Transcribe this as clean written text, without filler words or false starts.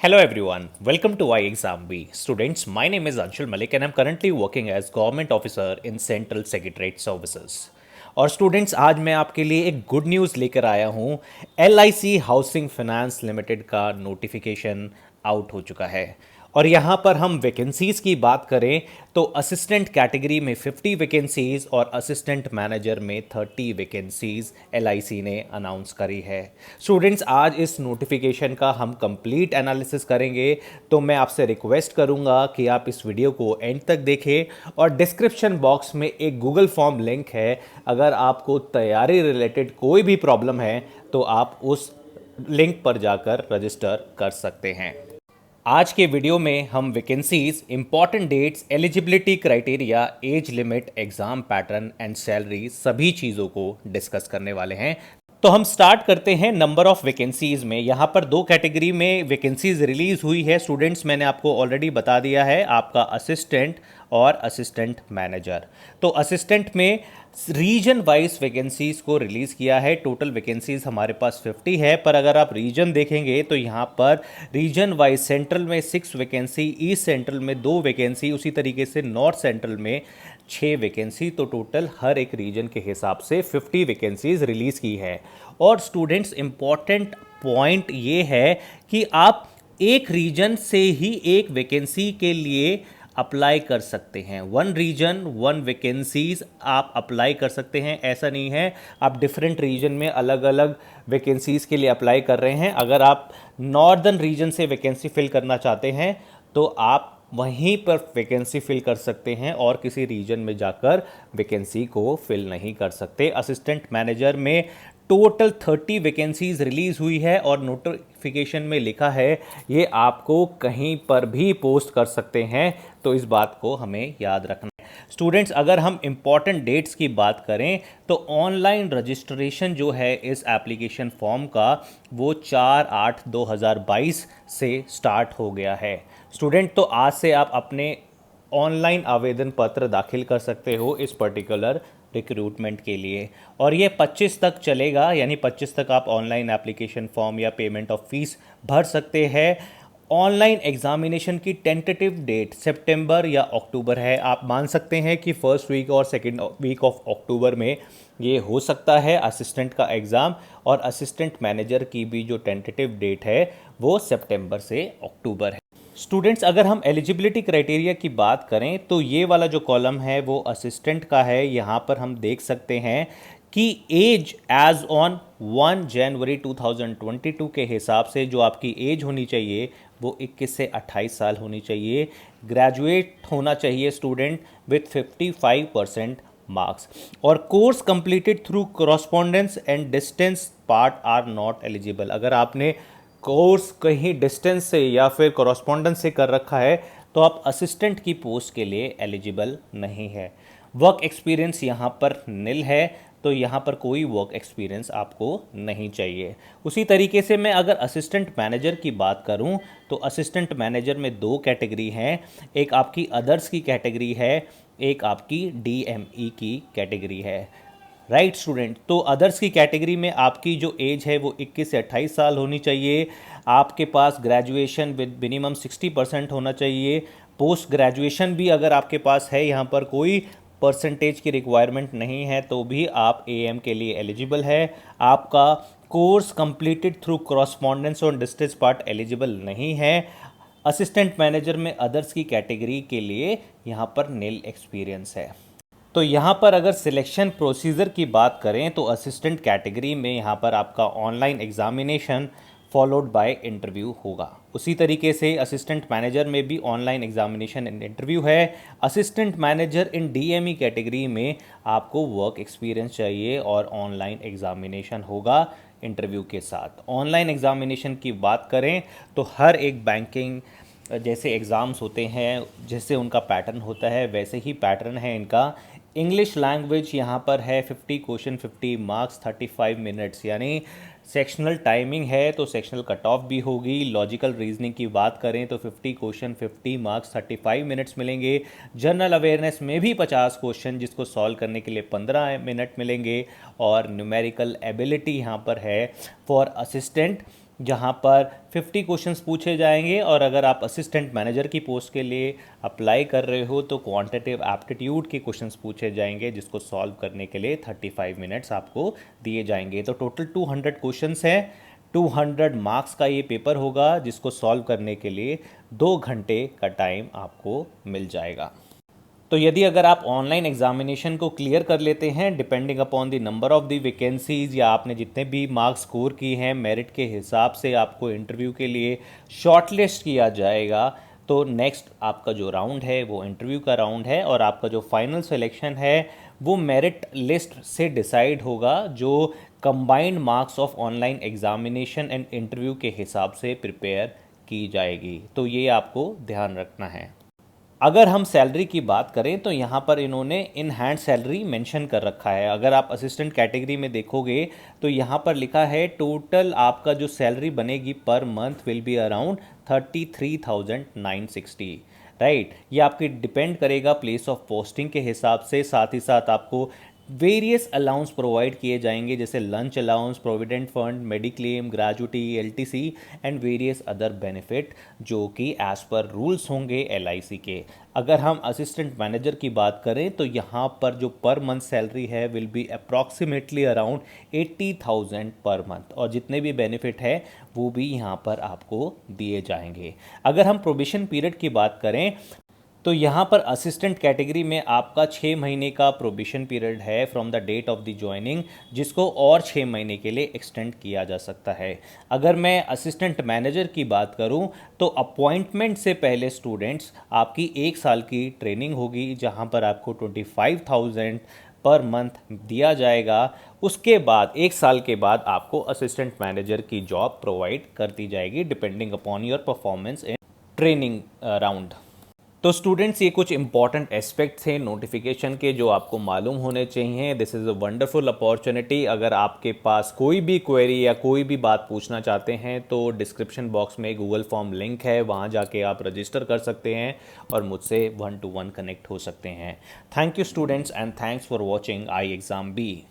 Hello everyone, welcome to iExamB. Students, my name is Anshul Malik and I'm currently working as Government Officer in Central Secretariat Services. और students आज मैं आपके लिए एक good news लेकर आया हूँ। LIC हाउसिंग फाइनेंस लिमिटेड का नोटिफिकेशन आउट हो चुका है और यहाँ पर हम वैकेंसीज़ की बात करें तो असिस्टेंट कैटेगरी में 50 वैकेंसीज़ और असिस्टेंट मैनेजर में 30 वैकेंसीज़ LIC ने अनाउंस करी है। स्टूडेंट्स आज इस नोटिफिकेशन का हम कंप्लीट एनालिसिस करेंगे, तो मैं आपसे रिक्वेस्ट करूंगा कि आप इस वीडियो को एंड तक देखें और डिस्क्रिप्शन बॉक्स में एक गूगल फॉर्म लिंक है। अगर आपको तैयारी रिलेटेड कोई भी प्रॉब्लम है तो आप उस लिंक पर जाकर रजिस्टर कर सकते हैं। आज के वीडियो में हम vacancies, important dates, eligibility criteria, age limit, exam pattern and salary सभी चीज़ों को डिस्कस करने वाले हैं। तो हम स्टार्ट करते हैं नंबर ऑफ वैकेंसीज में। यहाँ पर दो कैटेगरी में वैकेंसीज रिलीज हुई है स्टूडेंट्स, मैंने आपको ऑलरेडी बता दिया है, आपका असिस्टेंट और असिस्टेंट मैनेजर। तो असिस्टेंट में रीजन वाइज वैकेंसीज को रिलीज़ किया है। टोटल वैकेंसीज हमारे पास 50 है, पर अगर आप रीजन देखेंगे तो यहाँ पर रीजन वाइज सेंट्रल में 6 वैकेंसी, ईस्ट सेंट्रल में 2 वैकेंसी, उसी तरीके से नॉर्थ सेंट्रल में 6 वैकेंसी। तो टोटल हर एक रीजन के हिसाब से 50 वैकेंसीज रिलीज़ की है। और स्टूडेंट्स, इम्पॉर्टेंट पॉइंट ये है कि आप एक रीजन से ही एक वैकेंसी के लिए अप्लाई कर सकते हैं। वन रीजन वन वैकेंसीज आप अप्लाई कर सकते हैं। ऐसा नहीं है आप डिफरेंट रीजन में अलग अलग वैकेंसीज के लिए अप्लाई कर रहे हैं। अगर आप नॉर्दर्न रीजन से वैकेंसी फिल करना चाहते हैं तो आप वहीं पर वैकेंसी फिल कर सकते हैं और किसी रीजन में जाकर वैकेंसी को फिल नहीं कर सकते। असिस्टेंट मैनेजर में टोटल 30 वैकेंसीज रिलीज़ हुई है और नोटिफिकेशन में लिखा है ये आपको कहीं पर भी पोस्ट कर सकते हैं, तो इस बात को हमें याद रखना है। स्टूडेंट्स, अगर हम इम्पॉर्टेंट डेट्स की बात करें तो ऑनलाइन रजिस्ट्रेशन जो है इस एप्लीकेशन फॉर्म का वो 4/8/2022 से स्टार्ट हो गया है। स्टूडेंट, तो आज से आप अपने ऑनलाइन आवेदन पत्र दाखिल कर सकते हो इस पर्टिकुलर रिक्रूटमेंट के लिए, और ये 25 तक चलेगा, यानी 25 तक आप ऑनलाइन एप्लीकेशन फॉर्म या पेमेंट ऑफ फीस भर सकते हैं। ऑनलाइन एग्जामिनेशन की टेंटेटिव डेट सितंबर या अक्टूबर है। आप मान सकते हैं कि फर्स्ट वीक और सेकेंड वीक ऑफ अक्टूबर में ये हो सकता है असिस्टेंट का एग्ज़ाम, और असिस्टेंट मैनेजर की भी जो टेंटेटिव डेट है वो सितंबर से अक्टूबर है। स्टूडेंट्स, अगर हम एलिजिबिलिटी क्राइटेरिया की बात करें तो ये वाला जो कॉलम है वो असिस्टेंट का है। यहाँ पर हम देख सकते हैं कि एज एज ऑन 1 जनवरी 2022 के हिसाब से जो आपकी एज होनी चाहिए वो 21 से 28 साल होनी चाहिए। ग्रेजुएट होना चाहिए स्टूडेंट विथ 55% मार्क्स, और course completed through correspondence and distance part are not eligible. अगर आपने कोर्स कहीं डिस्टेंस से या फिर कॉरस्पॉन्डेंस से कर रखा है तो आप असिस्टेंट की पोस्ट के लिए एलिजिबल नहीं है। वर्क एक्सपीरियंस यहाँ पर निल है, तो यहाँ पर कोई वर्क एक्सपीरियंस आपको नहीं चाहिए। उसी तरीके से मैं अगर असिस्टेंट मैनेजर की बात करूँ तो असिस्टेंट मैनेजर में 2 कैटेगरी हैं। एक आपकी अदर्स की कैटेगरी है, एक आपकी DME की कैटेगरी है। राइट स्टूडेंट, तो अदर्स की कैटेगरी में आपकी जो एज है वो 21 से 28 साल होनी चाहिए। आपके पास ग्रेजुएशन विद मिनिमम 60% होना चाहिए। पोस्ट ग्रेजुएशन भी अगर आपके पास है, यहाँ पर कोई परसेंटेज की रिक्वायरमेंट नहीं है, तो भी आप AM के लिए एलिजिबल है। आपका कोर्स कंप्लीटेड थ्रू करस्पॉन्डेंस और डिस्टेंस पार्ट एलिजिबल नहीं है। असिस्टेंट मैनेजर में अदर्स की कैटेगरी के लिए यहाँ पर नील एक्सपीरियंस है। तो यहाँ पर अगर सिलेक्शन प्रोसीजर की बात करें तो असिस्टेंट कैटेगरी में यहाँ पर आपका online examination followed by interview होगा। उसी तरीके से असिस्टेंट मैनेजर में भी ऑनलाइन एग्जामिनेशन एंड इंटरव्यू है। असिस्टेंट मैनेजर इन DME कैटेगरी में आपको वर्क एक्सपीरियंस चाहिए और ऑनलाइन एग्जामिनेशन होगा इंटरव्यू के साथ। ऑनलाइन एग्जामिनेशन की बात करें तो हर एक बैंकिंग जैसे एग्ज़ाम्स होते हैं, जैसे उनका पैटर्न होता है वैसे ही पैटर्न है इनका। इंग्लिश लैंग्वेज यहाँ पर है 50 क्वेश्चन 50 मार्क्स 35 मिनट्स, यानी सेक्शनल टाइमिंग है तो सेक्शनल कट ऑफ भी होगी। लॉजिकल रीजनिंग की बात करें तो 50 क्वेश्चन 50 मार्क्स 35 मिनट्स मिलेंगे। जनरल अवेयरनेस में भी 50 क्वेश्चन जिसको सॉल्व करने के लिए 15 मिनट मिलेंगे। और न्यूमेरिकल एबिलिटी यहाँ पर है फॉर असिस्टेंट जहाँ पर 50 क्वेश्चंस पूछे जाएंगे, और अगर आप असिस्टेंट मैनेजर की पोस्ट के लिए अप्लाई कर रहे हो तो क्वांटिटेटिव एप्टीट्यूड के क्वेश्चंस पूछे जाएंगे, जिसको सॉल्व करने के लिए 35 मिनट्स आपको दिए जाएंगे। तो टोटल 200 क्वेश्चंस हैं, 200 मार्क्स का ये पेपर होगा, जिसको सॉल्व करने के लिए 2 घंटे का टाइम आपको मिल जाएगा। तो यदि अगर आप ऑनलाइन एग्जामिनेशन को क्लियर कर लेते हैं, depending upon the number of the vacancies, या आपने जितने भी मार्क्स स्कोर किए हैं मेरिट के हिसाब से आपको इंटरव्यू के लिए शॉर्टलिस्ट किया जाएगा। तो नेक्स्ट आपका जो राउंड है वो इंटरव्यू का राउंड है, और आपका जो फाइनल सिलेक्शन है वो मेरिट लिस्ट से डिसाइड होगा, जो combined marks of online examination and interview के हिसाब से प्रिपेयर की जाएगी। तो ये आपको ध्यान रखना है। अगर हम सैलरी की बात करें तो यहाँ पर इन्होंने इन हैंड सैलरी मेंशन कर रखा है। अगर आप असिस्टेंट कैटेगरी में देखोगे तो यहाँ पर लिखा है टोटल आपका जो सैलरी बनेगी per month will be around 33,960, right. ये आपकी डिपेंड करेगा प्लेस ऑफ पोस्टिंग के हिसाब से। साथ ही साथ आपको वेरियस अलाउंस प्रोवाइड किए जाएंगे, जैसे lunch allowance, provident fund, mediclaim, gratuity, LTC and various other benefit, जो कि एज पर रूल्स होंगे एलआईसी के। अगर हम असिस्टेंट मैनेजर की बात करें तो यहाँ पर जो पर मंथ सैलरी है will be approximately around 80,000 per month, और जितने भी बेनिफिट है वो भी यहाँ पर आपको दिए जाएंगे। अगर हम प्रोबेशन पीरियड की बात करें तो यहाँ पर असिस्टेंट कैटेगरी में आपका 6 महीने का प्रोबेशन पीरियड है from the date of the joining, जिसको और 6 महीने के लिए एक्सटेंड किया जा सकता है। अगर मैं असिस्टेंट मैनेजर की बात करूँ तो अपॉइंटमेंट से पहले स्टूडेंट्स आपकी 1 साल की ट्रेनिंग होगी, जहाँ पर आपको 25,000 पर मंथ दिया जाएगा। उसके बाद 1 साल के बाद आपको असिस्टेंट मैनेजर की जॉब प्रोवाइड कर दी जाएगी, depending upon your performance in training round. तो स्टूडेंट्स, ये कुछ इंपॉर्टेंट एस्पेक्ट्स हैं नोटिफिकेशन के जो आपको मालूम होने चाहिए। This is a wonderful opportunity. अगर आपके पास कोई भी क्वेरी या कोई भी बात पूछना चाहते हैं तो डिस्क्रिप्शन बॉक्स में गूगल फॉर्म लिंक है, वहाँ जाके आप रजिस्टर कर सकते हैं और मुझसे 1-to-1 कनेक्ट हो सकते हैं। Thank you students, and thanks for watching I exam B.